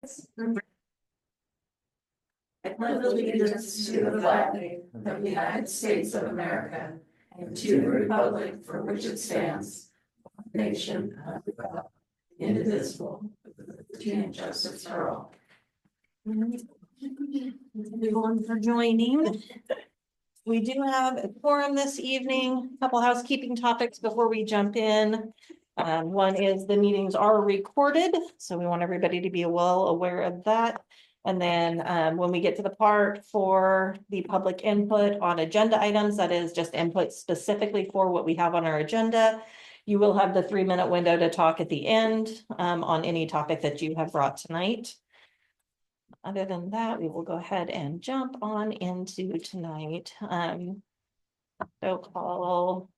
I pledge allegiance to the flag of the United States of America and to the republic for which it stands, one nation under God, indivisible, with liberty and justice for all. Everyone for joining. We do have a quorum this evening, a couple housekeeping topics before we jump in. One is the meetings are recorded, so we want everybody to be well aware of that. And then when we get to the part for the public input on agenda items, that is just input specifically for what we have on our agenda. You will have the 3-minute window to talk at the end on any topic that you have brought tonight. Other than that, we will go ahead and jump on into tonight. So call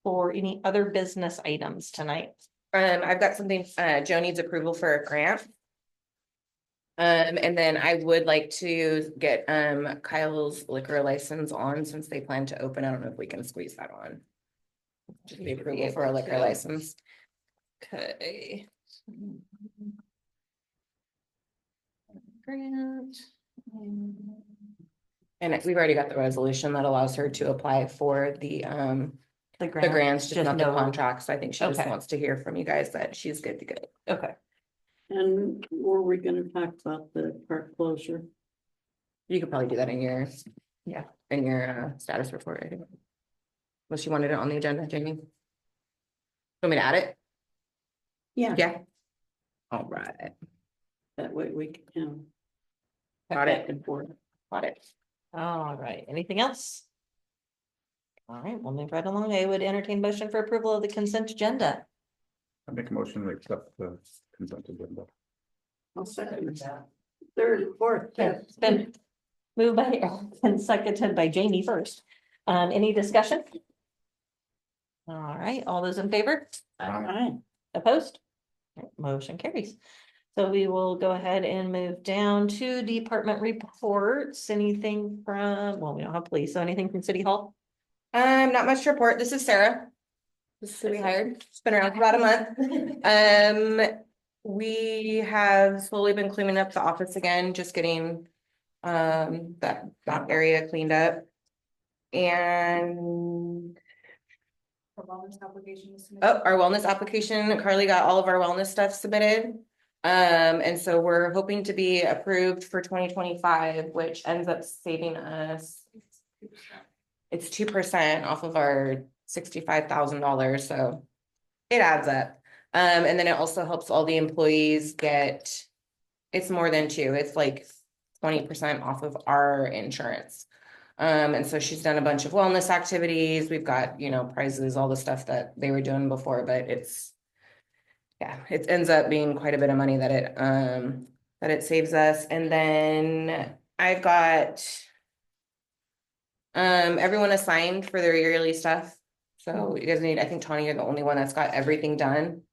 for any other business items tonight. I've got something, Joe needs approval for a grant. And then I would like to get, Kyle's liquor license on since they plan to open. I don't know if we can squeeze that on. Just the approval for a liquor license. Okay. Grant. And we've already got the resolution that allows her to apply for the grants, just not the contracts. I think she just Okay. wants to hear from you guys that she's good to go. Okay. And were we gonna talk about the park closure? You could probably do that in your, Yeah. in your status report, I think. Unless you wanted it on the agenda, Jamie. Want me to add it? Yeah. Yeah. All right, That way we can. got Back it, and forth. got it. All right. Anything else? All right, we'll move right along. I would entertain motion for approval of the consent agenda. I make a motion to accept the consent agenda. I'll second that. Third, fourth, fifth. It's been moved by Eric and seconded by Jamie first. Any discussion? All right, all those in favor? Aye. Opposed? Motion carries. So we will go ahead and move down to department reports. Anything from, well, we don't have police, so anything from City Hall? Not much to report. This is Sarah. This is who we hired. It's been around for about a month. We have slowly been cleaning up the office again, just getting that area cleaned up. And Our wellness application is submitted. oh, our wellness application, Carly got all of our wellness stuff submitted. And so we're hoping to be approved for 2025, which ends up saving us. It's 2% off of our $65,000, so it adds up. And then it also helps all the employees get, it's more than 2, it's like 20% off of our insurance. And so she's done a bunch of wellness activities. We've got, you know, prizes, all the stuff that they were doing before, but it's, yeah, it ends up being quite a bit of money that it saves us. And then I've got everyone assigned for their yearly stuff. So you guys need, I think Tony, you're the only one that's got everything done.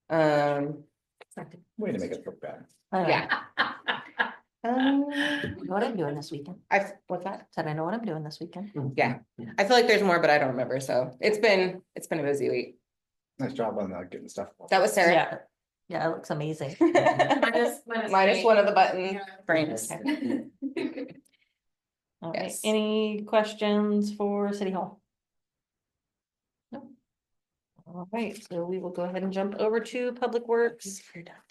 Way to make it look bad. Yeah. I know what I'm doing this weekend. What's that? Said I know what I'm doing this weekend. Yeah, I feel like there's more, but I don't remember. So it's been a busy week. Nice job on getting stuff. That was Sarah. Yeah, yeah, it looks amazing. Minus one of the button frames. All right, Yes. any questions for City Hall? No. All right, so we will go ahead and jump over to Public Works.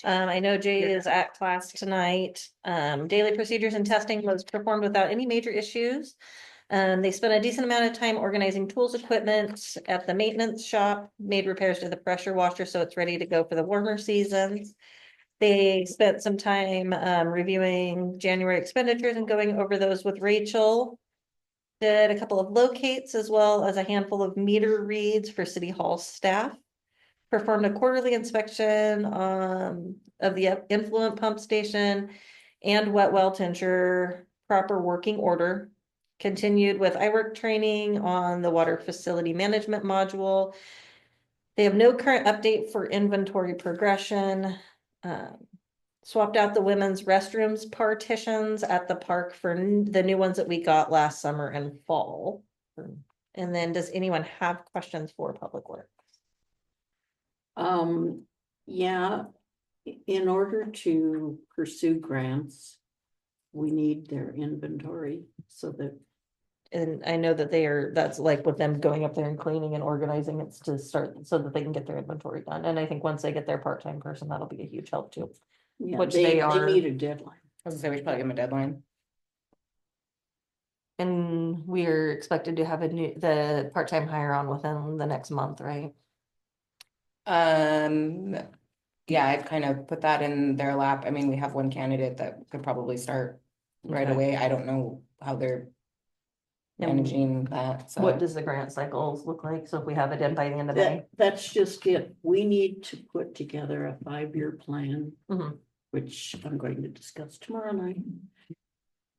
I know Jay is at class tonight. Daily procedures and testing was performed without any major issues. They spent a decent amount of time organizing tools, equipment at the maintenance shop, made repairs to the pressure washer, so it's ready to go for the warmer seasons. They spent some time reviewing January expenditures and going over those with Rachel. Did a couple of locates as well as a handful of meter reads for City Hall staff. Performed a quarterly inspection of the influent pump station and wet well to ensure proper working order. Continued with iWork training on the water facility management module. They have no current update for inventory progression. Swapped out the women's restrooms partitions at the park for the new ones that we got last summer and fall. And then does anyone have questions for Public Works? Yeah, In order to pursue grants, we need their inventory so that, And I know that that's like with them going up there and cleaning and organizing, it's to start so that they can get their inventory done. And I think once they get their part-time person, that'll be a huge help too. yeah, Which they they are. need a deadline. I was gonna say, we should probably give them a deadline. And we're expected to have the part-time hire on within the next month, right? Yeah, I've kind of put that in their lap. I mean, we have one candidate that could probably start right Okay. away. I don't know how they're And managing that, so. what does the grant cycles look like? So if we have it in by the end of May? That's just it. We need to put together a 5-year plan, Mhm. which I'm going to discuss tomorrow night.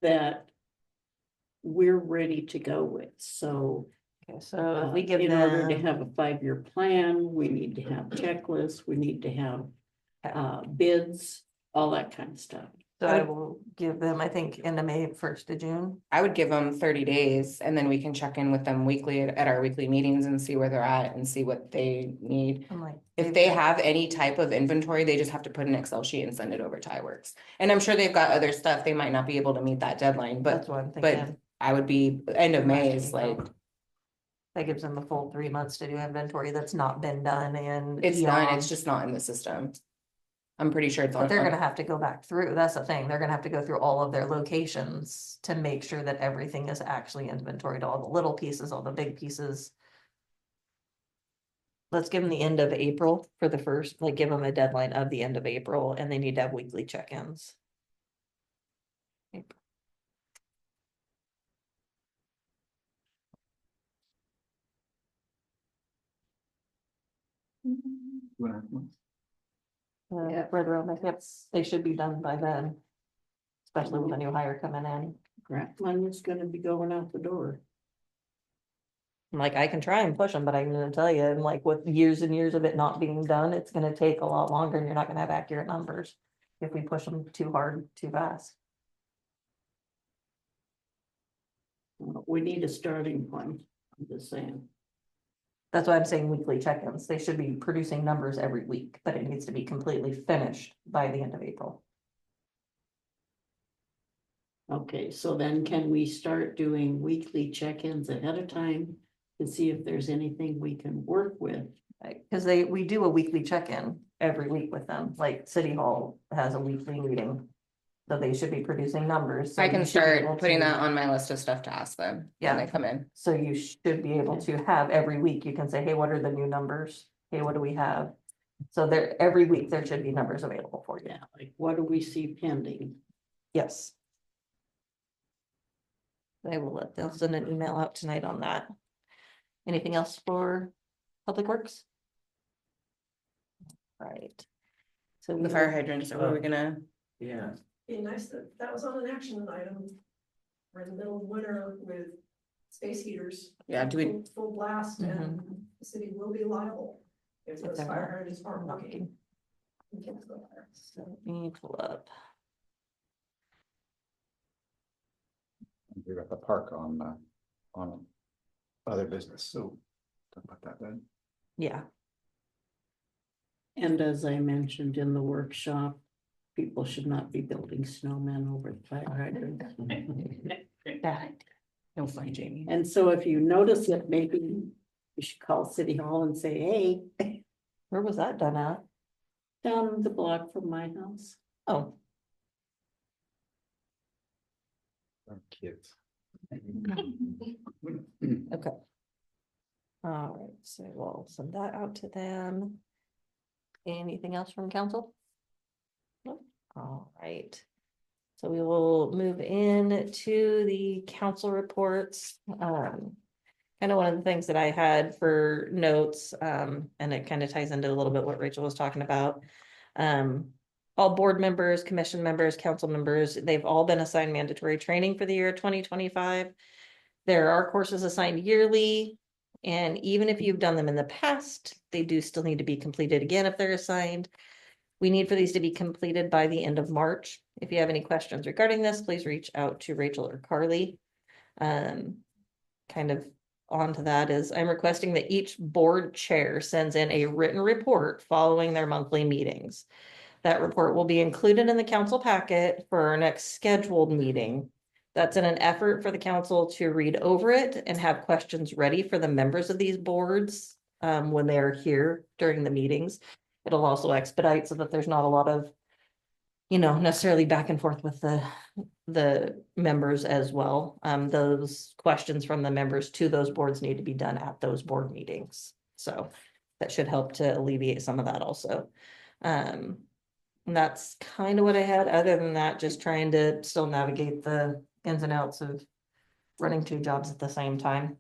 That we're ready to go with, so. Okay, so if we give In order to them, have a 5-year plan, we need to have checklists, we need to have bids, all that kind of stuff. so I will give them, I think, end of May, 1st of June. I would give them 30 days and then we can check in with them weekly at our weekly meetings and see where they're at and see what they need. I'm like. If they have any type of inventory, they just have to put an Excel sheet and send it over to iWorks. And I'm sure they've got other stuff. They might not be able to meet that deadline, That's but what I'm but thinking. I would be, end of May is April. like, That gives them a full 3 months to do inventory that's not been done and. it's done, beyond. it's just not in the system. I'm pretty sure it's on. But they're gonna have to go back through, that's the thing, they're gonna have to go through all of their locations to make sure that everything is actually inventoried, all the little pieces, all the big pieces. Let's give them the end of April for the first, like, give them a deadline of the end of April, and they need to have weekly check-ins. Yeah. Red Room, yep, they should be done by then. Especially with a new hire coming in. Grant money is gonna be going out the door. Like, I can try and push them, but I'm gonna tell you, and like with years and years of it not being done, it's gonna take a lot longer and you're not gonna have accurate numbers. If we push them too hard, too fast. We need a starting point, I'm just saying. That's why I'm saying weekly check-ins. They should be producing numbers every week, but it needs to be completely finished by the end of April. Okay, so then can we start doing weekly check-ins ahead of time to see if there's anything we can work with? Because we do a weekly check-in every week with them, like City Hall has a weekly meeting. So they should be producing numbers. So I you can should be able start putting to- that on my list of stuff to ask them when Yeah. they come in. So you should be able to have every week, you can say, hey, what are the new numbers? Hey, what do we have? So there, every week there should be numbers available for you. Yeah, like what do we see pending? Yes. They'll send an email out tonight on that. Anything else for Public Works? Right. So The fire hydrants, are we gonna? Yeah. Be nice that was on an action item. We're in the middle of winter with space heaters. Yeah, do we, Full blast and the city will be liable if those they're fire not hydrants aren't working. We can't go there. So let me pull up. We got the park on other business, so talk about that then. Yeah, And as I mentioned in the workshop, people should not be building snowmen over the fire hydrant. that, no fun, Jamie. And so if you notice it, maybe you should call City Hall and say, hey, where was that done at? down the block from my house. Oh, Our kids. okay. All right, so we'll send that out to them. Anything else from council? No. All right. So we will move in to the council reports. Kind of one of the things that I had for notes, and it kind of ties into a little bit what Rachel was talking about. All board members, commission members, council members, they've all been assigned mandatory training for the year 2025. There are courses assigned yearly, and even if you've done them in the past, they do still need to be completed again if they're assigned. We need for these to be completed by the end of March. If you have any questions regarding this, please reach out to Rachel or Carly. Kind of onto that is I'm requesting that each board chair sends in a written report following their monthly meetings. That report will be included in the council packet for our next scheduled meeting. That's in an effort for the council to read over it and have questions ready for the members of these boards when they're here during the meetings. It'll also expedite so that there's not a lot of, necessarily back and forth with the members as well. Those questions from the members to those boards need to be done at those board meetings. So that should help to alleviate some of that also. And that's kind of what I had. Other than that, just trying to still navigate the ins and outs of running two jobs at the same time.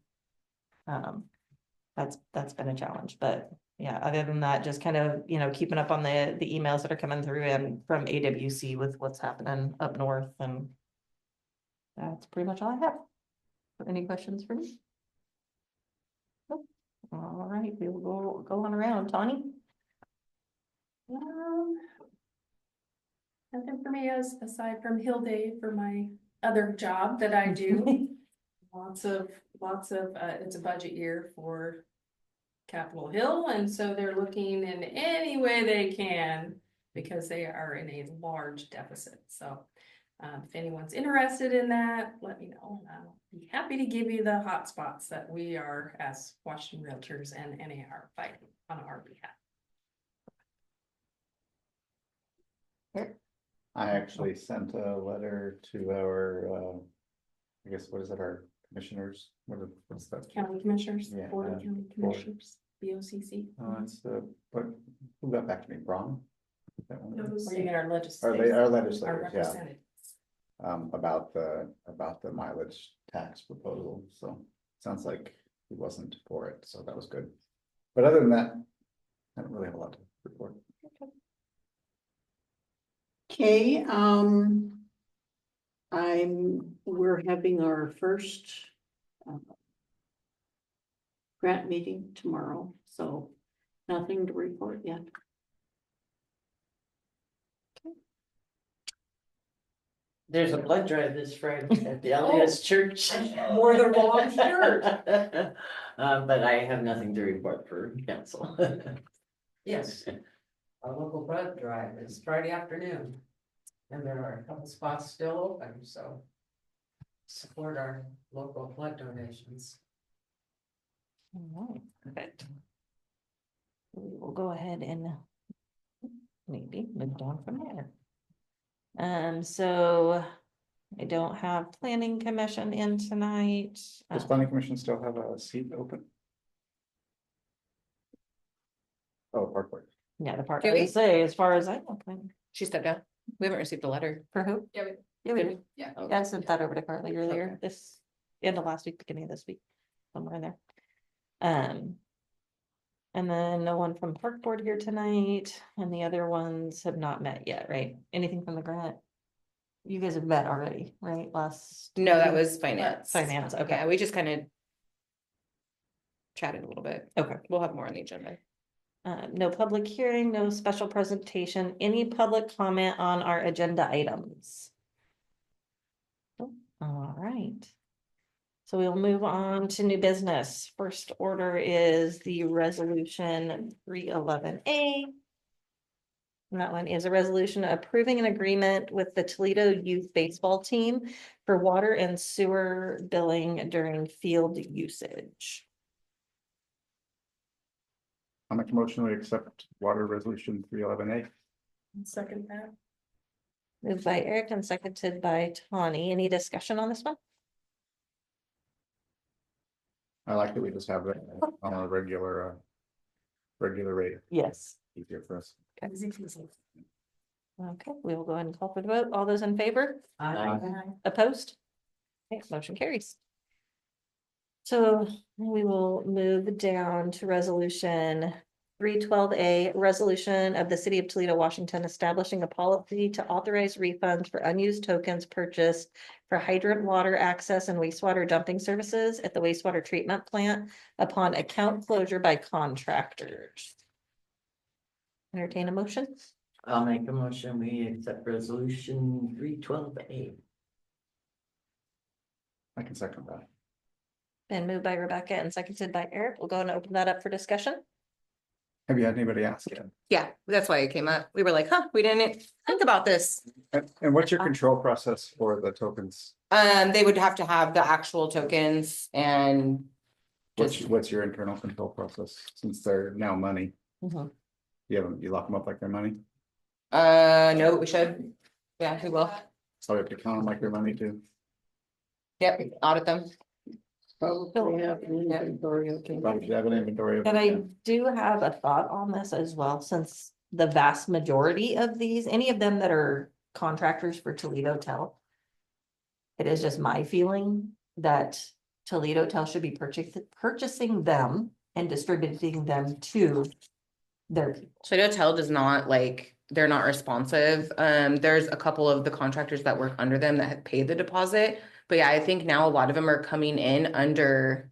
That's been a challenge, but yeah, other than that, just kind of, keeping up on the emails that are coming through and from AWC with what's happening up north, and that's pretty much all I have. Any questions for me? Nope. All right, we will go on around. Tawny? Nothing for me aside from Hill Day for my other job that I do. Lots of, it's a budget year for Capitol Hill, and so they're looking in any way they can because they are in a large deficit. So if anyone's interested in that, let me know. I'll be happy to give you the hot spots that we are as Washington Realtors and NAR fighting on our behalf. I actually sent a letter to our, I guess, what is it, our commissioners, what's that? County Commissioners, Yeah, Board of County Board. Commissioners, BOCC. It's but who got back to me, Braun? That one? It was- Or you mean our Our legislators? Our legislators, yeah, representatives. about the mileage tax proposal, so sounds like he wasn't for it, so that was good. But other than that, I don't really have a lot to report. Okay, we're having our first grant meeting tomorrow, so nothing to report yet. There's a blood drive this Friday at the LDS Church. More than one shirt. But I have nothing to report for council. Yes, our local blood drive is Friday afternoon. And there are a couple spots still open, so support our local blood donations. All right, perfect. We will go ahead and maybe move on from there. So I don't have planning commission in tonight. Does planning commission still have a seat open? Oh, park board. Yeah, the part Do I we? would say, as far as I know, planning- She stepped down. We haven't received a letter. for who? Yeah, Yeah, we Did did. yeah. Yeah, I sent that over to Carly earlier, Okay. this end of last week, beginning of this week, somewhere in there. And then no one from park board here tonight, and the other ones have not met yet, right? Anything from the grant? You guys have met already, right? Last. No, that was finance. Finance, okay. Yeah, we just kind of chatted a little bit. Okay. We'll have more on the agenda. No public hearing, no special presentation, any public comment on our agenda items? Oh, all right. So we'll move on to new business. First order is the resolution 311A. And that one is a resolution approving an agreement with the Toledo Youth Baseball Team for water and sewer billing during field usage. I'll make a motion to accept water resolution 311A. Second that. Moved by Eric and seconded by Tawny. Any discussion on this one? I like that we just have that on a regular rate, Yes. easier for us. Okay, we will go ahead and call for the vote. All those in favor? Aye. Opposed? Okay, motion carries. So we will move down to resolution 312A, resolution of the city of Toledo, Washington, establishing a policy to authorize refunds for unused tokens purchased for hydrant water access and wastewater dumping services at the wastewater treatment plant upon account closure by contractors. Entertain a motion? I'll make a motion, we accept resolution 312A. I can second that. Been moved by Rebecca and seconded by Eric. We'll go and open that up for discussion. Have you had anybody ask yet? Yeah, that's why it came up. We were like, huh, we didn't think about this. And what's your control process for the tokens? They would have to have the actual tokens and just, What's your internal control process, since they're now money? Mhm. You lock them up like they're money? no, but we should. Yeah, we will. So we have to count them like they're money too? Yep, audit them. Probably have an inventory, okay. Probably should have an inventory. of And I them. do have a thought on this as well, since the vast majority of these, any of them that are contractors for Toledo Tel. It is just my feeling that Toledo Tel should be purchasing them and distributing them to their people. Toledo Tel does not like, they're not responsive. There's a couple of the contractors that work under them that have paid the deposit. But yeah, I think now a lot of them are coming in under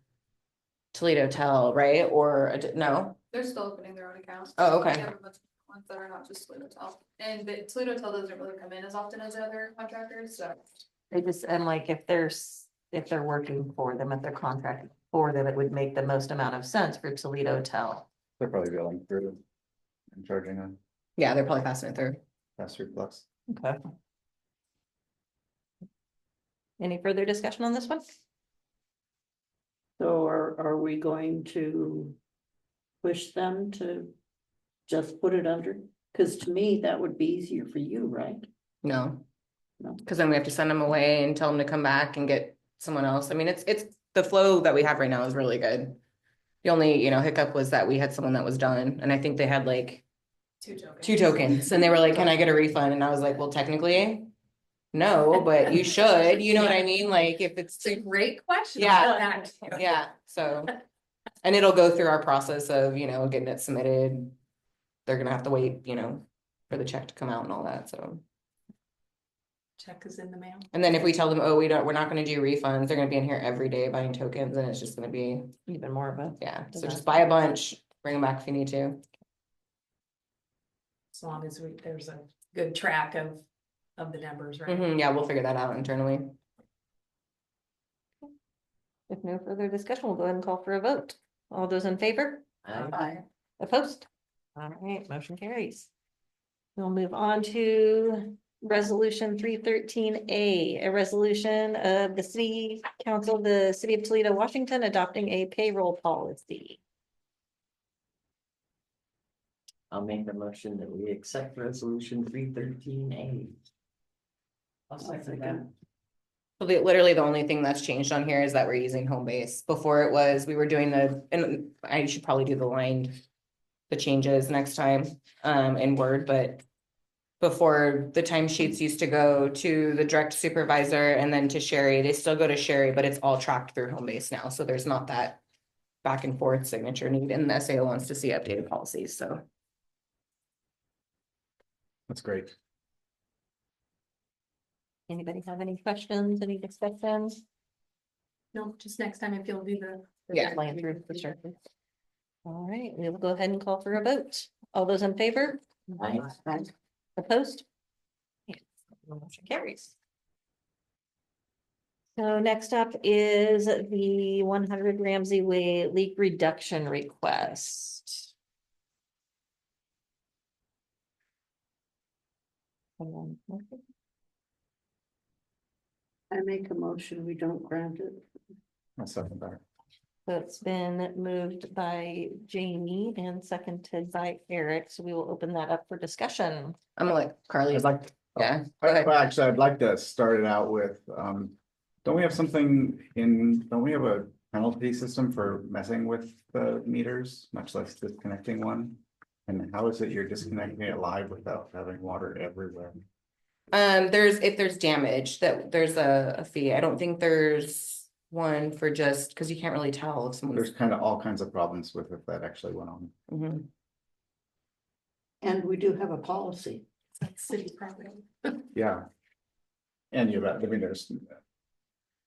Toledo Tel, right? Or no? They're still opening their own accounts. Oh, okay. We have a bunch of ones that are not just Toledo Tel. And the Toledo Tel doesn't really come in as often as the other contractors, so. They just, and like, if they're working for them, if they're contracted for them, it would make the most amount of sense for Toledo Tel. They're probably billing through and charging a Yeah, they're probably passing it through. pass-through plus. Okay. Any further discussion on this one? So are we going to push them to just put it under? Cause to me, that would be easier for you, right? No. No. Cause then we have to send them away and tell them to come back and get someone else. I mean, it's the flow that we have right now is really good. The only, hiccup was that we had someone that was done, and I think they had like 2 tokens, and they were like, can I get a refund? And I was like, well, technically, no, but you should, you know what I mean? Like, if it's, Great question. Yeah. yeah, so. And it'll go through our process of, getting it submitted. They're gonna have to wait, for the check to come out and all that, so. Check is in the mail. And then if we tell them, oh, we're not gonna do refunds, they're gonna be in here every day buying tokens, and it's just gonna be, Even more of a. yeah, so just buy a bunch, bring them back if you need to. As long as there's a good track of the numbers, right? Yeah, we'll figure that out internally. If no further discussion, we'll go ahead and call for a vote. All those in favor? Opposed? All right, motion carries. We'll move on to resolution 313A, a resolution of the city council of the city of Toledo, Washington, adopting a payroll policy. I'll make the motion that we accept resolution 313A. I'll second that. So literally the only thing that's changed on here is that we're using home base. Before it was, we were doing and I should probably do the changes next time, in Word, but. Before, the timesheets used to go to the direct supervisor and then to Sherry. They still go to Sherry, but it's all tracked through home base now, so there's not that back and forth signature need, and the SAO wants to see updated policies, so. That's great. Anybody have any questions, any discussions? No, just next time if you'll do the. Yeah. Plan through for sure. All right, we will go ahead and call for a vote. All those in favor? Aye. Opposed? Yes, the motion carries. So next up is the 100 Ramsey Way leak reduction request. I make a motion, we don't grant it. That's something better. So it's been moved by Jamie and seconded by Eric, so we will open that up for discussion. I'm gonna let Carly. I'd like, Yeah, go ahead. well, actually, I'd like to start it out with, don't we have don't we have a penalty system for messing with the meters, much less disconnecting one? And how is it you're disconnecting it live without having water everywhere? If there's damage, there's a fee. I don't think there's one for just, because you can't really tell if someone's. There's kind of all kinds of problems with if that actually went on. Mhm. And we do have a policy. It's like city property. Yeah. And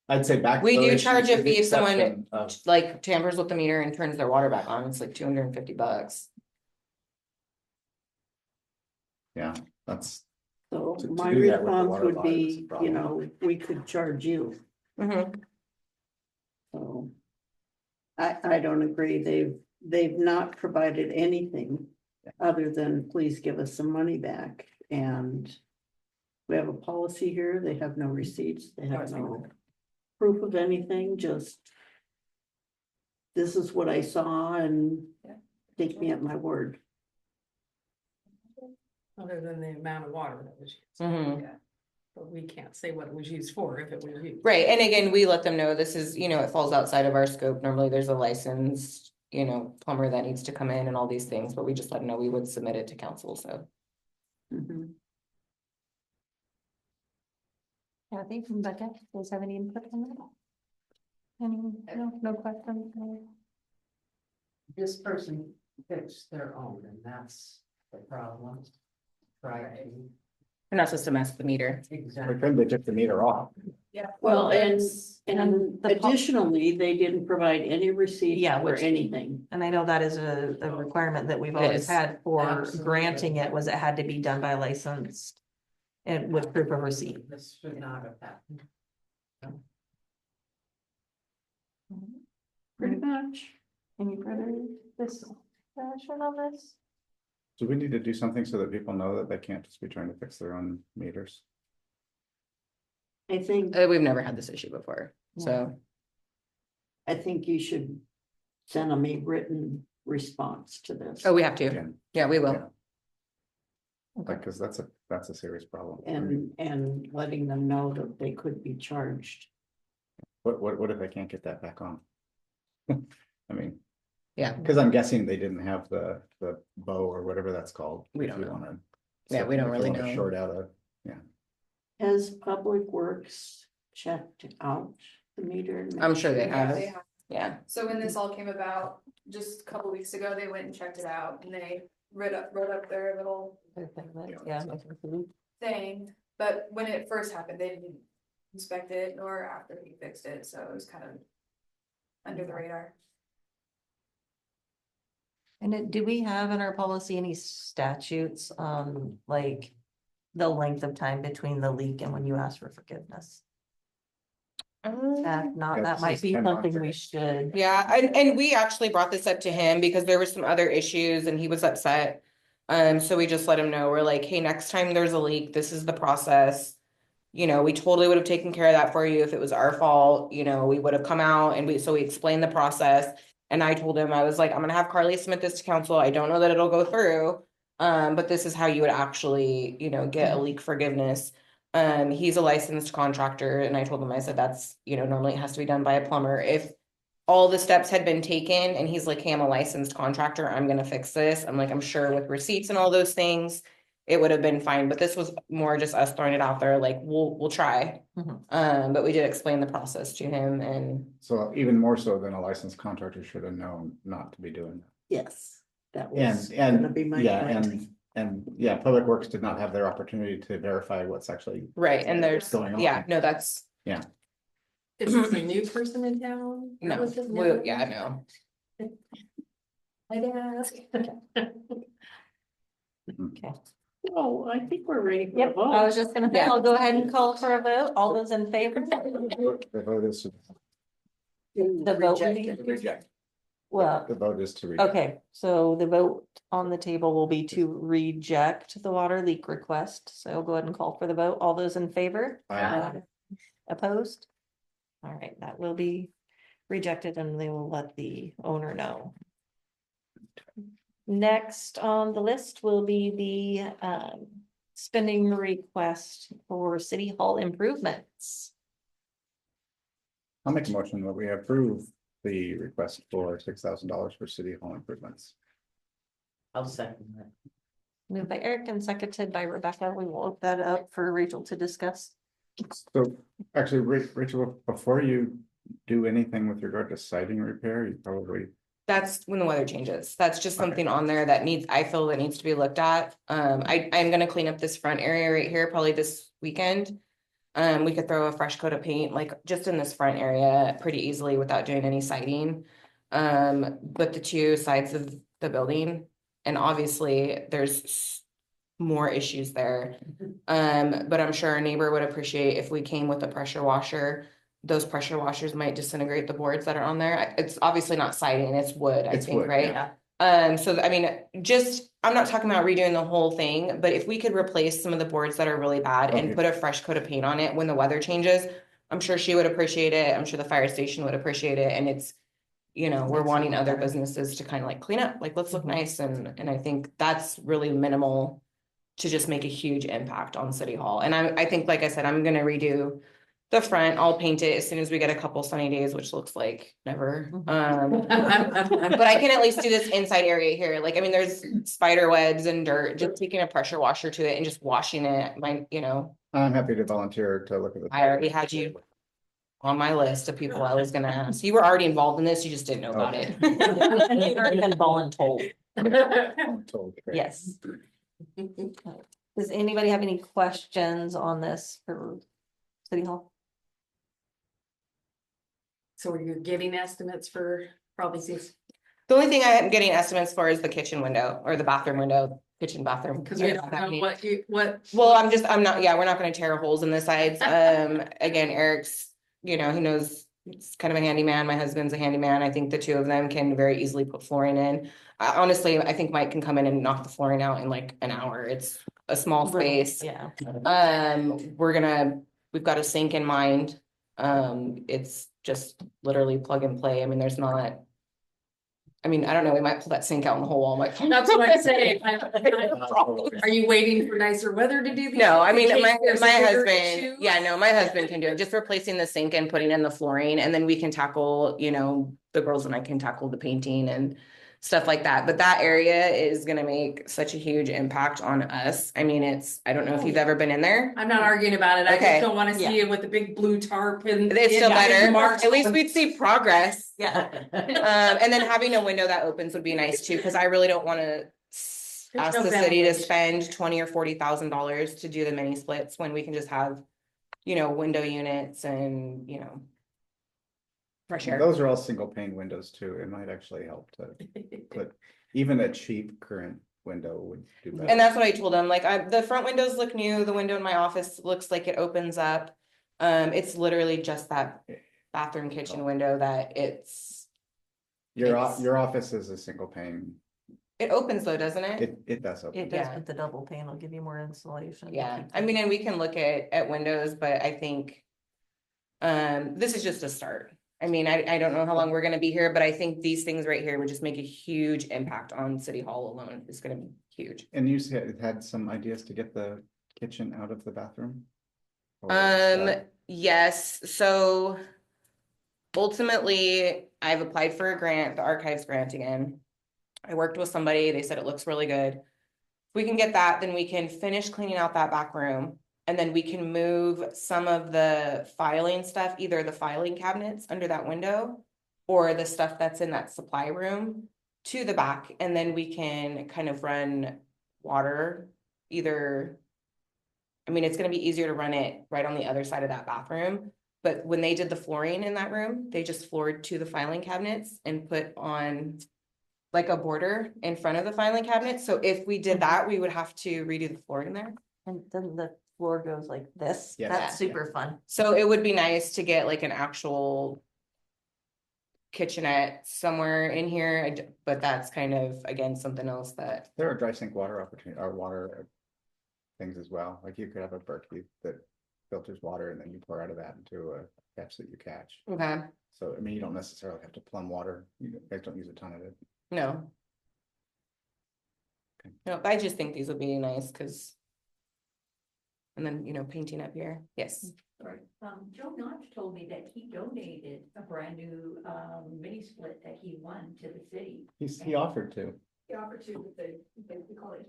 I'd say back. We do those charge a issues, with the fee if someone- exception of- Like tampers with the meter and turns their water back on, it's like $250. Yeah, that's, So To my do that with the response water would line is a be, problem. we could charge you, Mhm. so. I don't agree, they've they've not provided anything other than please give us some money back, and we have a policy here, they have no receipts, they have no proof of anything, just this is what I saw and take me at my word. Other than the amount of water that was used. Mhm. But we can't say what it was used for if it was used. Right, and again, we let them know this is, you know, it falls outside of our scope. Normally, there's a licensed, you know, plumber that needs to come in and all these things, but we just let them know we would submit it to council, so. Mhm. Kathy from Becca, does have any input on that? Any, no questions? No? This person fixed their own, and that's the problem. Right. We're not supposed to mess with the meter. We Exactly. couldn't, they took the meter off. Yeah. Well, and And the pol- additionally, they didn't provide any receipts Yeah, or which- anything. And I know that is a requirement that we've It always is. had for Absolutely. granting it, was it had to be done by licensed. And with proof of receipt. This should not have happened. Pretty much. Any further discussion on this? Do we need to do something so that people know that they can't just be trying to fix their own meters? I think, We've never had this issue before, so. I think you should send them a written response to this. Oh, we have to. Again, Yeah, we will. Yeah. like, cause that's a serious problem. And letting them know that they could be charged. What if they can't get that back on? I mean, Yeah, cause I'm guessing they didn't have the bow or whatever that's called. We if don't you know. wanna- Yeah, we don't if you really wanna know. Short out a, Has Public Works checked out the meter? and I'm made sure they Yeah, have. they have. Yeah, So when this all came about, just a couple weeks ago, they went and checked it out and they wrote up their little Yeah. thing. But when it first happened, they didn't inspect it nor after he fixed it, so it was kind of under the radar. And do we have in our policy any statutes on like the length of time between the leak and when you ask for forgiveness? If not, Yeah, that this might is be 10 something months. we should. yeah, and we actually brought this up to him because there were some other issues and he was upset. So we just let him know, we're like, hey, next time there's a leak, this is the process. You know, we totally would have taken care of that for you if it was our fault, you know, we would have come out and we explained the process. And I told him, I was like, I'm gonna have Carly submit this to council. I don't know that it'll go through. But this is how you would actually, you know, get a leak forgiveness. He's a licensed contractor and I told him, I said, that's, you know, normally it has to be done by a plumber. If all the steps had been taken and he's like, hey, I'm a licensed contractor, I'm gonna fix this. I'm like, I'm sure with receipts and all those things, it would have been fine, but this was more just us throwing it out there, like, we'll try. Mhm. But we did explain the process to him and so even more so than a licensed contractor should have known not to be doing that. Yes, that And, was gonna be my yeah, point. and, yeah, Public Works did not have their opportunity to verify what's actually. right, and there's, Going on. yeah, no, that's, Is this a new person in town? no, Was it well, never? yeah, no. I'd ask. Oh, I think we're ready for a Yep, vote. I was just gonna say, Yeah. I'll go ahead and call for a vote. All those in favor? The vote is The vote. Reject it. reject. Well, The vote is to reject. okay, so the vote on the table will be to reject the water leak request. So I'll go ahead and call for the vote. All those in favor? Aye. Opposed? All right, that will be rejected and they will let the owner know. Next on the list will be the spending request for city hall improvements. I'll make a motion that we approve the request for $6,000 for city hall improvements. I'll second that. Moved by Eric and seconded by Rebecca. We will open that up for Rachel to discuss. So actually, Rachel, before you do anything with regard to siding repair, you probably, That's when the weather changes. That's just Okay. something on there that I feel that needs to be looked at. I'm gonna clean up this front area right here probably this weekend. We could throw a fresh coat of paint, like just in this front area pretty easily without doing any siding. But the two sides of the building, and obviously there's more issues there. But I'm sure our neighbor would appreciate if we came with a pressure washer those pressure washers might disintegrate the boards that are on there. It's obviously not siding, it's wood, I It's think, wood, right? Yeah. So I mean, just, I'm not talking about redoing the whole thing, but if we could replace some of the boards that are really bad and Okay. put a fresh coat of paint on it when the weather changes, I'm sure she would appreciate it. I'm sure the fire station would appreciate it. And it's, you know, we're Makes it wanting look other better. businesses to kind of like clean up, like, let's look Mhm. nice. And I think that's really minimal to just make a huge impact on City Hall. And I think, like I said, I'm gonna redo the front. I'll paint it as soon as we get a couple sunny days, which looks like never. But I can at least do this inside area here. Like, I mean, there's spider webs and dirt, just taking a pressure washer to it and just washing it. You know, I'm happy to volunteer to look at the. I already had you on my list of people I was gonna ask. You were already involved in this, you just didn't know about it. You've already been voluntold. I'm told, great. Yes. Does anybody have any questions on this for City Hall? So you're getting estimates for probably this, The only thing I am getting estimates for is the kitchen window or the bathroom window, kitchen bathroom. because we don't know what. Well, I'm not, yeah, we're not gonna tear holes in the sides. Again, Eric's, you know, he knows, he's kind of a handyman. My husband's a handyman. I think the two of them can very easily put flooring in. Honestly, I think Mike can come in and knock the flooring out in like an hour. It's a small space. Yeah. We've got a sink in mind. It's just literally plug and play. I mean, there's not. I mean, I don't know, we might pull that sink out in the whole wall, like. That's what I'm saying. Are you waiting for nicer weather to do these? No, I mean, in my case there's a bigger issue? husband, yeah, no, my husband can do it, just replacing the sink and putting in the flooring, and then we can tackle, you know, the girls and I can tackle the painting and stuff like that, but that area is gonna make such a huge impact on us. I mean, I don't know if you've ever been in there. I'm not arguing about it. I Okay. just don't want to see it with the big blue tarp and. It's still in better, March. at least we'd see progress. Yeah. And then having a window that opens would be nice too, because I really don't wanna ask no the city to ventilation. spend $20,000 or $40,000 to do the mini splits when we can just have, you know, window units and, you know. Fresh air. Those are all single pane windows too. It might actually help to put, even a cheap current window would do better. And that's what I told them, like, the front windows look new, the window in my office looks like it opens up. It's literally just that bathroom kitchen window that it's. Your it's- office is a single pane. It opens though, doesn't it? It does open. It does Yeah. with the double pane, will give you more insulation. Yeah, I mean, and we can look at windows, but I think. This is just a start. I mean, I don't know how long we're gonna be here, but I think these things right here would just make a huge impact on City Hall alone. It's gonna be huge. And you had some ideas to get the kitchen out of the bathroom? Or is that- Yes, so. Ultimately, I've applied for a grant, the archives grant again. I worked with somebody, they said it looks really good. If we can get that, then we can finish cleaning out that back room. And then we can move some of the filing stuff, either the filing cabinets under that window. Or the stuff that's in that supply room to the back, and then we can kind of run water either. I mean, it's gonna be easier to run it right on the other side of that bathroom. But when they did the flooring in that room, they just floored to the filing cabinets and put on. Like a border in front of the filing cabinet, so if we did that, we would have to redo the flooring there. And then the floor goes like this. Yeah. That's super fun. So it would be nice to get like an actual. Kitchenette somewhere in here, but that's kind of, again, something else that, There are dry sink water opportunity, or water things as well. Like you could have a Berkey that filters water and then you pour out of that into a catch that you catch. okay, So, I mean, you don't necessarily have to plumb water. You guys don't use a ton of it. no. Okay. No, I just think these would be nice, cause. And then, you know, painting up here, yes. Sorry, Joe Notch told me that he donated a brand new, mini split that he won to the city. He offered to, The opportunity, they call it.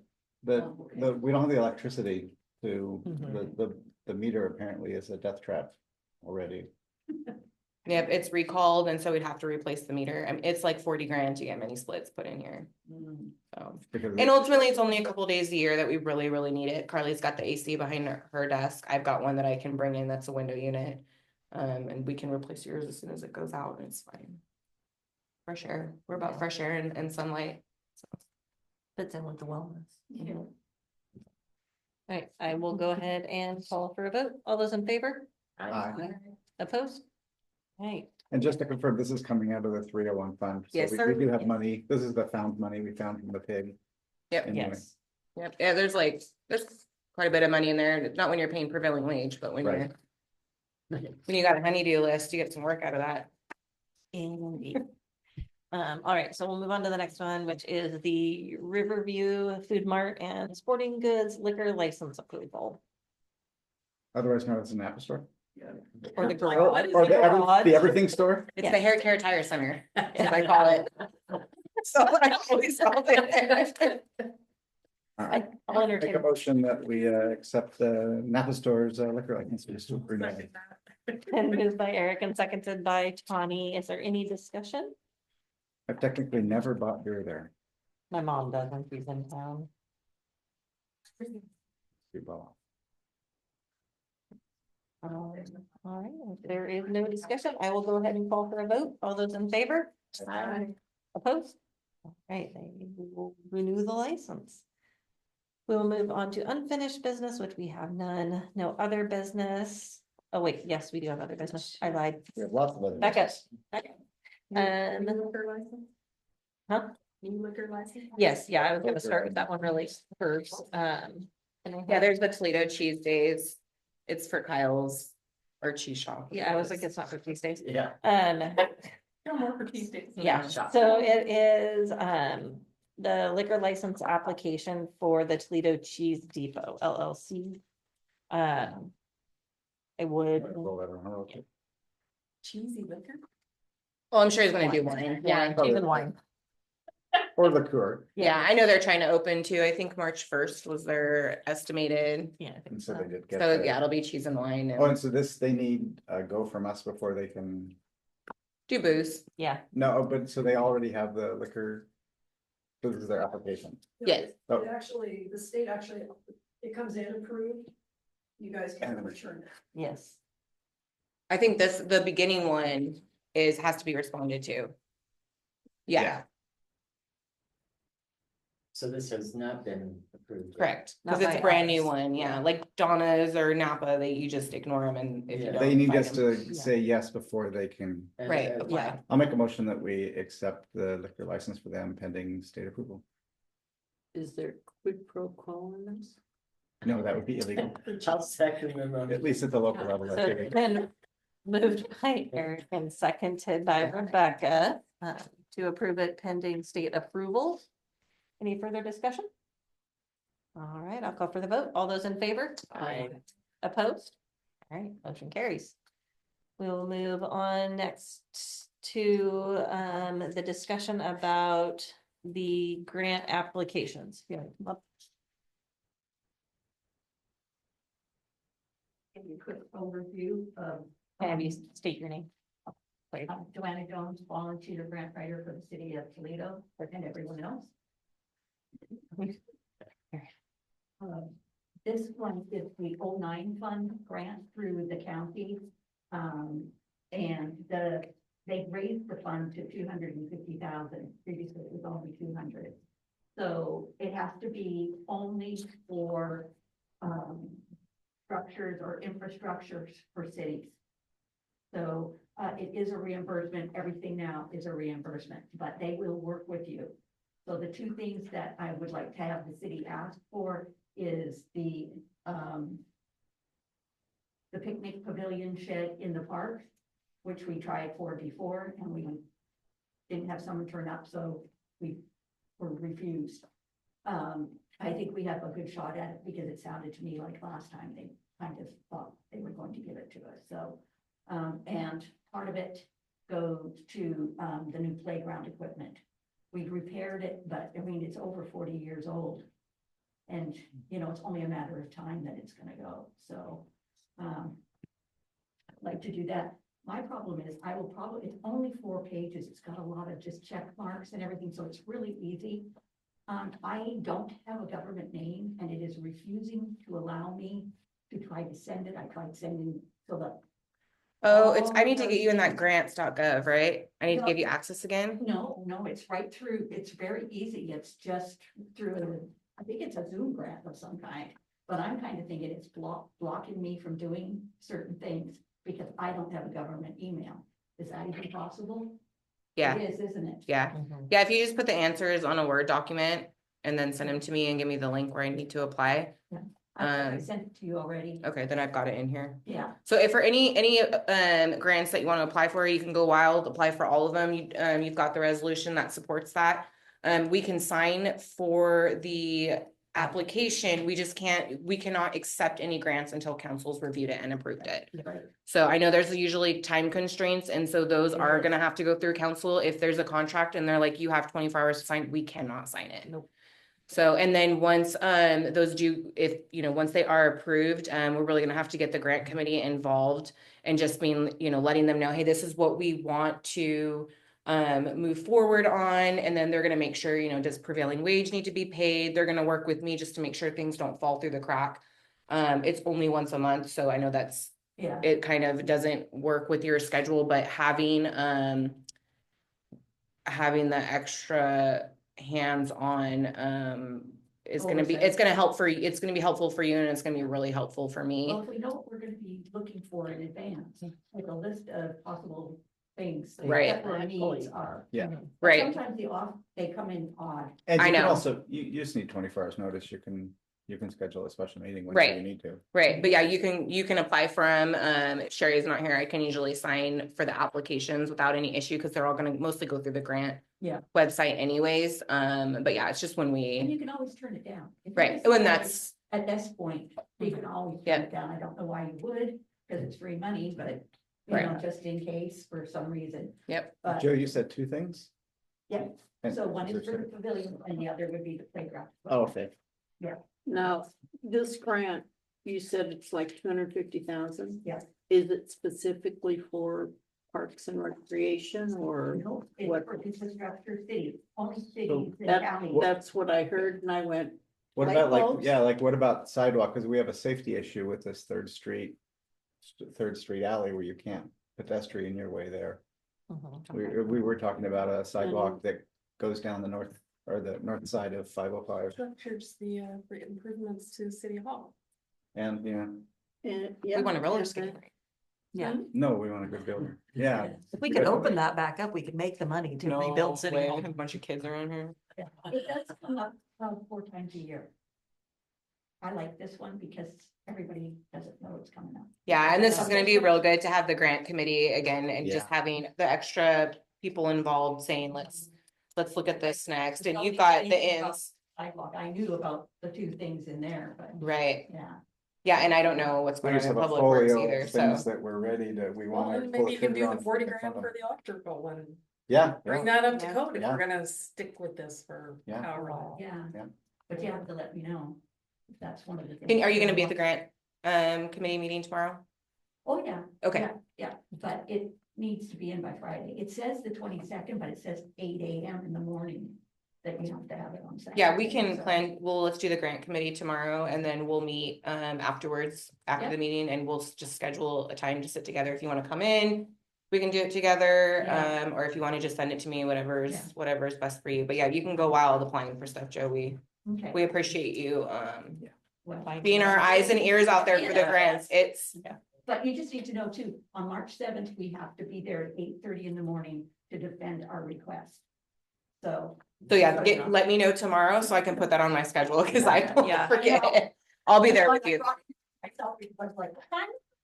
we don't have the electricity to, Mhm. the meter apparently is a death trap already. Yep, it's recalled, and so we'd have to replace the meter, I mean, it's like 40 grand to get mini splits put in here, so. Because And ultimately, it's only a couple days a year that we really, really need it. Carly's got the AC behind her desk. I've got one that I can bring in, that's a window unit. And we can replace yours as soon as it goes out, and it's fine. Fresh air, we're about fresh air and sunlight. Fits in with the wellness. Yeah. All right, I will go ahead and call for a vote. All those in favor? Aye. Opposed? Right, And just to confirm, this is coming out of the 301 fund. So Yes, we sir. do have money. This is the found money we found from the pig. Yep. Anyway. yes. Yep, yeah, there's quite a bit of money in there, not when you're paying prevailing wage, but when Right. when you got a honeydew list, you get some work out of that. Indeed. All right, so we'll move on to the next one, which is the Riverview Food Mart and Sporting Goods liquor license approval. Otherwise known as an Apple store. Or the What garage. is Or the Garage. everything store. It's Yes. the hair care tire center, as I call it. So I always call it. All right. I'll Make entertain. a motion that we accept the Napa Store's liquor license. Just to approve it. And moved by Eric and seconded by Tawny. Is there any discussion? I've technically never bought beer there. My mom does when she's in town. We bought. All right, if there is no discussion, I will go ahead and call for a vote. All those in favor? Opposed? All right, they will renew the license. We will move on to unfinished business, which we have none. No other business. Oh, wait, yes, we do have other business. I lied. We have lots of other. Becca. Liquor license? Huh? New liquor license? Yes, yeah, I was gonna start with that one really first. Yeah, there's the Toledo Cheese Days. It's for Kyle's or Cheese Shop. Yeah, I was like, it's not for Tuesdays. Yeah. No more for Tuesdays. Yeah, so it is, the liquor license application for the Toledo Cheese Depot LLC. I would, Cheesy liquor? Well, I'm sure he's gonna do one. yeah, cheese and wine. Or liqueur. Yeah, I know they're trying to open too. I think March 1st was their estimated. Yeah, I think And so so. they did get. So the- yeah, it'll be cheese and wine Oh, and and so this, they need a go from us before they can, do booze. Yeah, no, but so they already have the liquor. This is their application. Yes. Oh. It actually, the state actually, it comes in approved. You guys can return it. yes. I think the beginning one has to be responded to. Yeah, So this has not been approved. yet. correct. Cause Not it's by a brand new us. one. Yeah, like Donna's or Napa, you just ignore them and if you Yeah. don't. They need find us them. to say yes before they can. And, Right, uh, yeah. I'll make a motion that we accept the liquor license for them pending state approval. Is there quid pro quo in this? No, that would be illegal, I'll second the motion. at least at the local level. I So think. then moved by Eric and seconded by Rebecca to approve it pending state approval. Any further discussion? All right, I'll call for the vote. All those in favor? Aye. Opposed? All right, motion carries. We will move on next to the discussion about the grant applications. Yeah, well, Give you a quick overview of. have you state your name? Please. I'm Joanna Jones, volunteer grant writer for the city of Toledo, and everyone else. This one is the 09 fund grant through the county. And they raised the fund to 250,000, previously it was only 200. So it has to be only for, structures or infrastructures for cities. So it is a reimbursement. Everything now is a reimbursement, but they will work with you. So the two things that I would like to have the city ask for is the picnic pavilion shed in the park, which we tried for before and we didn't have someone turn up, so we were refused. I think we have a good shot at it because it sounded to me like last time they kind of thought they were going to give it to us, so. And part of it goes to the new playground equipment. We repaired it, but I mean, it's over 40 years old. And, you know, it's only a matter of time that it's gonna go, so. I'd like to do that. My problem is I will probably, it's only 4 pages. It's got a lot of just check marks and everything, so it's really easy. I don't have a government name and it is refusing to allow me to try to send it. I tried sending, so that. Oh, I need to get you in that grants.gov, right? I need to No. give you access again. No, it's right through, it's very easy. It's just through, I think it's a Zoom grant of some kind. But I'm kind of thinking it's blocking me from doing certain things because I don't have a government email. Is that even possible? Yeah, It is, isn't it? yeah. Yeah, if you just put the answers on a Word document and then send them to me and give me the link where I need to apply. I sent it to you already. Okay, then I've got it in here. Yeah. So if for any grants that you want to apply for, you can go wild, apply for all of them. You've got the resolution that supports that. We can sign for the application. We cannot accept any grants until council's reviewed it and approved it. Right. So I know there's usually time constraints, and so those are Yes. gonna have to go through council. If there's a contract and they're like, you have 24 hours to sign, we cannot sign it. Nope. So, and then once those do, if, once they are approved, we're really gonna have to get the grant committee involved and just being, letting them know, hey, this is what we want to move forward on. And then they're gonna make sure, does prevailing wage need to be paid? They're gonna work with me just to make sure things don't fall through the crack. It's only once a month, so I know that's, Yeah. it kind of doesn't work with your schedule, but having the extra hands-on is gonna be, it's gonna help for you, it's gonna be helpful for you, and it's gonna be really helpful for me. Well, if we know what we're gonna be looking for in advance, like a list of possible things. Right. That our needs are. Yeah. Right. Sometimes they come in odd. And I you can know. also, you just need 24 hours notice. You can schedule a special meeting when Right. you need to. Right, but yeah, you can apply for them. If Sherry is not here, I can usually sign for the applications without any issue, because they're all gonna mostly go through the grant Yeah. website anyways. But yeah, it's just when And we, you can always turn it down. If you right, decide when that's, At this point, you can always turn it down. I don't know why you would, because it's free money, but Right. just in case for some reason. Yep. But, Joe, you said two things? yeah, And- so one is for the pavilion and the other would be the playground. Oh, okay. Now, this grant, you said it's like 250,000? Yeah. Is it specifically for parks and recreation or? No, it's What? for infrastructure city, only cities and That, counties. that's what I heard and I went, What Light about bulbs? what about sidewalk? Because we have a safety issue with this Third Street alley where you can't pedestrian your way there. We were talking about a sidewalk that goes down the north side of 505. Structures the improvements to City Hall. And, and. we want a roller skate. Yeah. no, we want a good building. Yeah. If we could open that back up, we could make the money to rebuild City way, Hall. I have a bunch of kids around here. It does come up 4 times a year. I like this one because everybody doesn't know it's coming up. Yeah, and this is gonna be real good to have the grant committee again, and just Yeah. having the extra people involved saying, let's look at this next, and you've got the ins, Sidewalk, I knew about the 2 things in there, but right? yeah. Yeah, and I don't know what's We going on just in have a public works folio either, of things so. that we're ready to, we Well, want and to. maybe you can do the 40 grand for the electrical and Yeah. bring that up to Yeah. code if Yeah. we're gonna stick with this for Yeah. however long. Yeah. Yeah. But you have to let me know. If that's one of the things. Are you gonna be at the grant committee meeting tomorrow? Oh, yeah. Okay. Yeah, but it needs to be in by Friday. It says the 22nd, but it says 8 AM in the morning that you have to have it on Saturday. Yeah, we can so- plan, let's do the grant committee tomorrow, and then we'll meet afterwards, after Yeah. the meeting, and we'll just schedule a time to sit together. If you wanna come in, we can do it together, Yeah. or if you wanna just send it to me, Yeah. whatever's best for you. But yeah, you can go wild applying for stuff, Joe. We Okay. appreciate you Well, being our eyes and ears out there for the Yeah. grants. It's, But you just need to know too, on March 7th, we have to be there at 8:30 in the morning to defend our request. So. yeah, let me know tomorrow so I can put that on my schedule, cause I don't Yeah. forget. I'll be there with you. I thought it was like.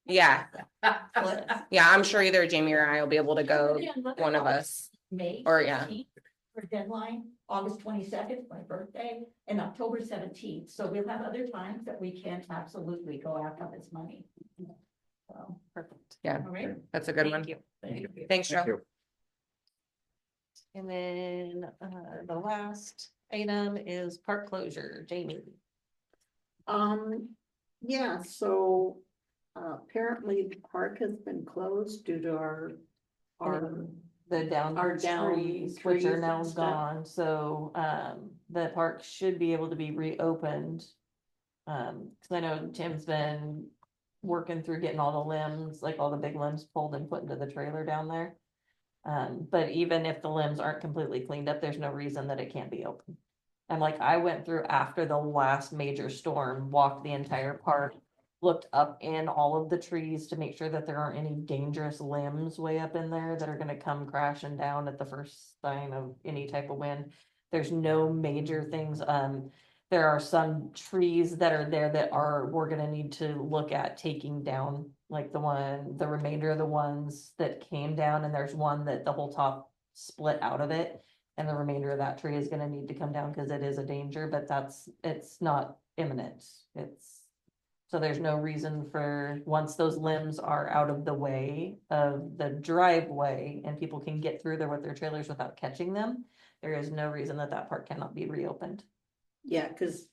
Yeah, What? yeah, I'm sure either Jamie or I will be able to go, one of us. May. Or, yeah. 16th For deadline, August 22nd, my birthday, and October 17th, so we'll have other times that we can absolutely go after this money. So, Perfect. Yeah, all right. that's a good one. Thank you. Thank you. Thanks, Joe. Thank you. And then the last item is park closure, Jamie. Yeah, so apparently the park has been closed due to our. The down Our down trees, which trees are and now stuff. gone, so the park should be able to be reopened. Cause I know Tim's been working through getting all the limbs, like all the big limbs pulled and put into the trailer down there. But even if the limbs aren't completely cleaned up, there's no reason that it can't be open. And like I went through after the last major storm, walked the entire park, looked up in all of the trees to make sure that there aren't any dangerous limbs way up in there that are gonna come crashing down at the first sign of any type of wind. There's no major things, there are some trees that are there that we're gonna need to look at taking down, like the remainder of the ones that came down, and there's one that the whole top split out of it. And the remainder of that tree is gonna need to come down because it is a danger, but it's not imminent. So there's no reason for, once those limbs are out of the way of the driveway and people can get through there with their trailers without catching them, there is no reason that that part cannot be reopened. Yeah, cause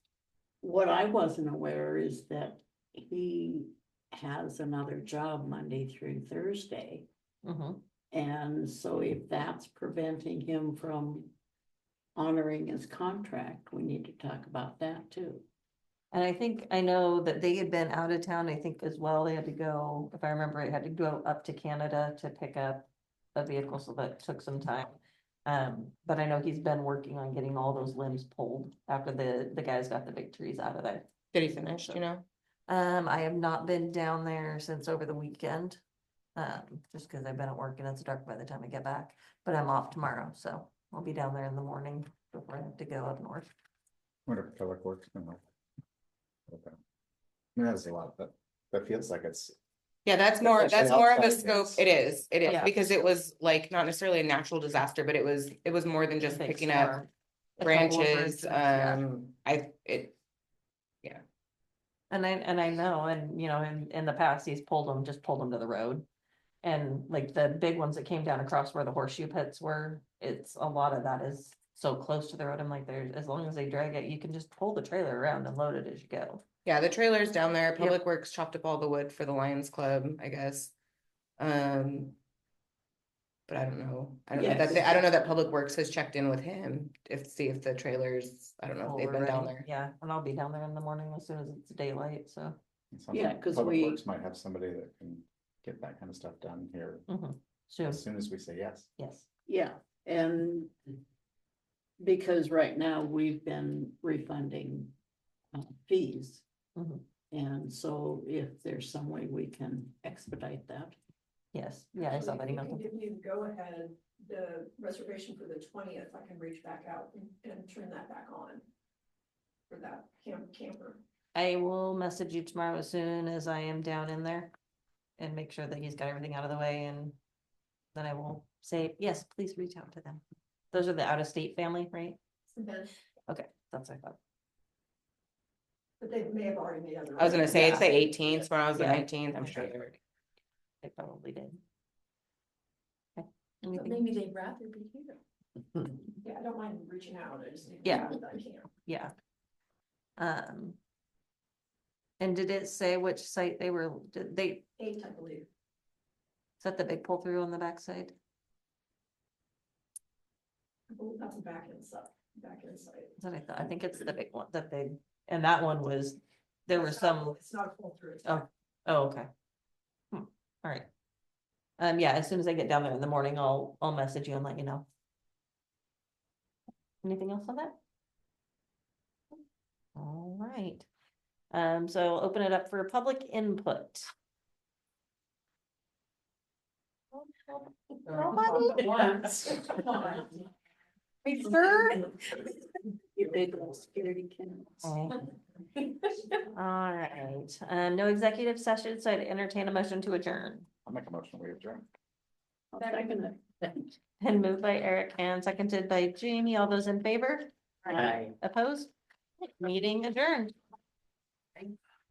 what I wasn't aware is that he has another job Monday through Thursday. Mhm. And so if that's preventing him from honoring his contract, we need to talk about that too. And I know that they had been out of town, I think as well, they had to go, if I remember, it had to go up to Canada to pick up a vehicle, so that took some time. But I know he's been working on getting all those limbs pulled after the guys got the big trees out of there. Did he finish, do you know? I have not been down there since over the weekend. Just because I've been at work and it's dark by the time I get back, but I'm off tomorrow, so I'll be down there in the morning before I have to go up north. Wonder if Public Works can help. Okay. I mean, that's a lot, but that feels like it's, Yeah, that's Especially more of a outside, scope, yes. it is, Yeah. because it was like not necessarily a natural disaster, but it was more than just Big picking up storm. A couple of branches, yeah. And I know, and you know, in the past, he's just pulled them to the road. And like the big ones that came down across where the horseshoe pits were, it's a lot of that is so close to the road. I'm like, there's, as long as they drag it, you can just pull the trailer around and load it as you go. Yeah, the trailer's down there, Public Works chopped up all the wood for the Lions Club, I guess. But I don't know, I don't know that Public Works has checked in with him, see if the trailers, I don't know if they've been down there. Yeah, and I'll be down there in the morning as soon as it's daylight, so. it sounds Yeah, like 'cause Public we- Works might have somebody that can get that kind of stuff done here Soon, as soon as we say yes. yes. Yeah, and because right now we've been refunding fees. Mhm. And so if there's some way we can expedite that. Yes, yeah, I saw that Actually, email. if you can give me the go-ahead, the reservation for the 20th, I can reach back out and turn that back on. For that camper. I will message you tomorrow as soon as I am down in there. And make sure that he's got everything out of the way, and then I will say, yes, please reach out to them. Those are the out-of-state family, right? And then, Okay, that's what I thought. but they may have already made other. I was gonna say, it's the Yeah. 18th, tomorrow's the Yeah. 19th, I'm sure they're. They probably did. Okay. But Anything? maybe they'd rather be here. Yeah, I don't mind reaching out, I just need. Yeah. to know that I can. Yeah. And did it say which site they were, is 8, I believe. that the big pull through on the backside? I believe that's a back end site. Is that I thought, I think it's the big one, the big, and that one was, there were some, It's not a full through. it's Oh. oh, okay. All right. Yeah, as soon as I get down there in the morning, I'll message you and let you know. Anything else on that? All right. So I'll open it up for public input. Once. Come on. Are you sure? Your big old security cameras. All right, no executive session, so I'd entertain a motion to adjourn. I'll make a motion, we adjourn. I'll second it. And moved by Eric and seconded by Jamie. All those in favor? Aye. Opposed? Meeting adjourned.